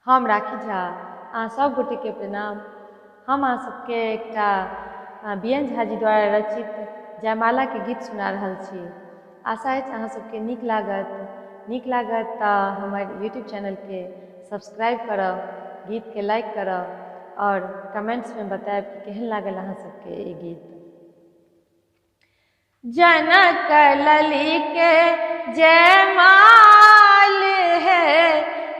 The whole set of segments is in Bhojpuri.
हम राखी झा अहाँ सब गोटे के प्रणाम। हम अहाँ सबके एकटा बीएन झा जी द्वारा रचित जयमाला के गीत सुना रहल छी। आशा अछि अहाँ सबके नीक लागत तऽ हमर यूट्यूब चैनल के सब्सक्राइब करब, गीत के लाइक करब और कमेंट्स में बताएब कि केहन लागल अहाँ सबके ई गीत। जनक लली के जयमाल है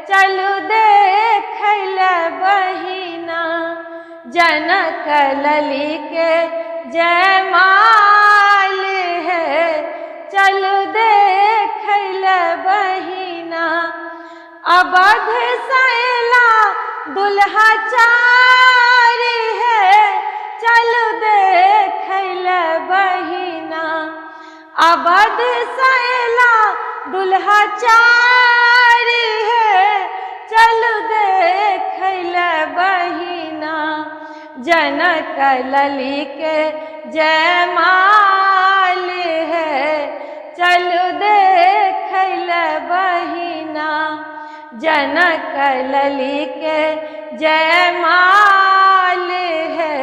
चलू देखल बहिना, जनक लली के जयमाल है चलू देखल बहिना। अवध सैला दुल्हा चारी है चलू देखल बहिना। अवध सैला दुल्हा चारी है चलू देखल बहिना। जनक लली के जयमाल है चलू देखल बहिना। जनक लली के जयमाल है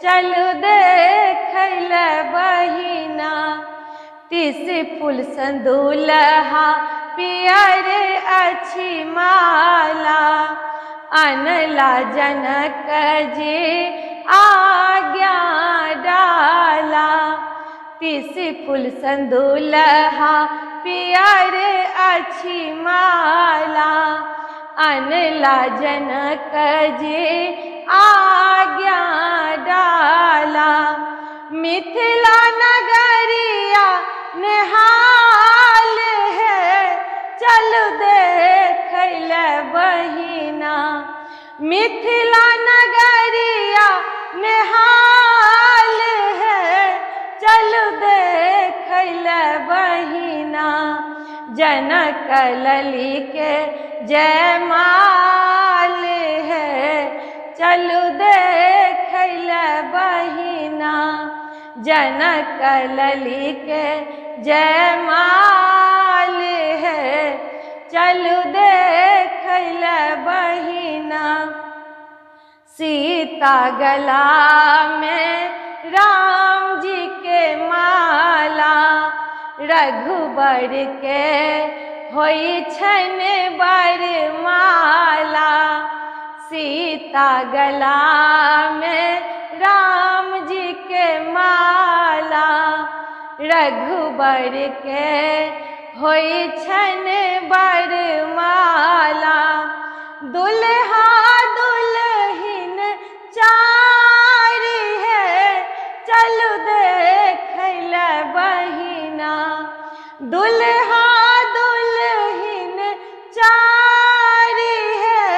चलू देखल बहिना। तीस फूल संदूलहा पियर अछि माला, अनला जनक जी आज्ञा डाला। तीस फूल संदूलहा पियर अछि माला, अनला जनक जी आज्ञा डाला। मिथिला नगरिया निहाल है चलू देखल बहिना। मिथिला नगरिया निहाल है चलू देखल बहिना। जनक लली के जयमाल है चलू देखल बहिना। जनक लली के जयमाल है चलू देखल बहिना। सीता गला में राम जी के माला, रघुबर के होई छन बरमाला। सीता गला में राम जी के माला, रघुबर के होई छन बरमाला। दुल्हा दुल्हिन चारी है चलू देखल बहिना। दुल्हा दुल्हिन चारी है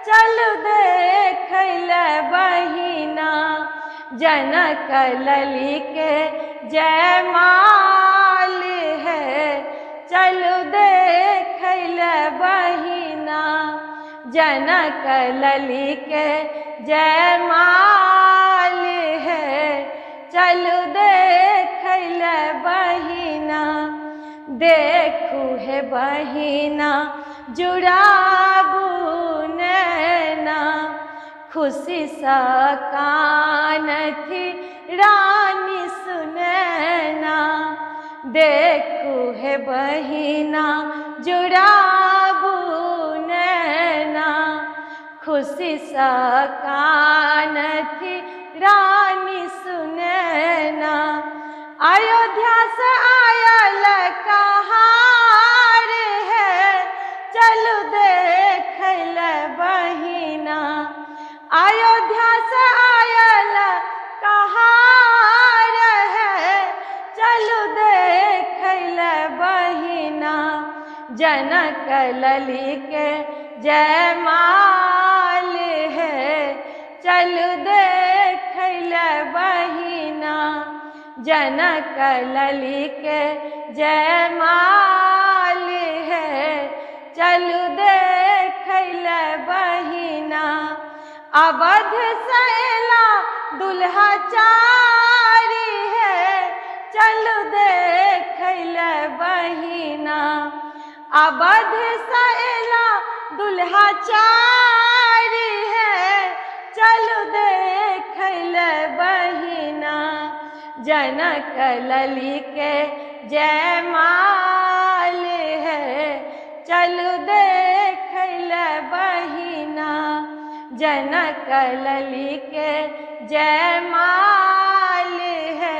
चलू देखल बहिना। जनक लली के जयमाल है चलू देखल बहिना। जनक लली के जयमाल है चलू देखल बहिना। देखू है बहिना जुड़ाबू नैना, खुशी सा कानथि रानी सुनैना। देखू है बहिना जुड़ाबू नैना, खुशी सा कानथि रानी सुनैना। अयोध्या से आयल कहार है चलू देखल बहिना। अयोध्या से आयल कहार है चलू देखल बहिना। जनक लली के जयमाल है चलू देखल बहिना। जनक लली के जयमाल है चलू देखल बहिना। अवध सैला दुल्हा चारी है चलू देखल बहिना। अवध सैला दुल्हा दुल्हा चारी है चलू देख ले बहिना जनक लली के जयमाल है चलू देख ले बहिना जनक लली के जयमाल है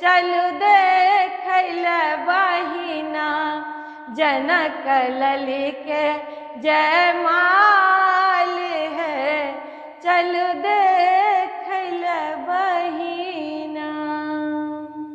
चलू देख ले बहिना जनक लली के जयमाल है चलू देख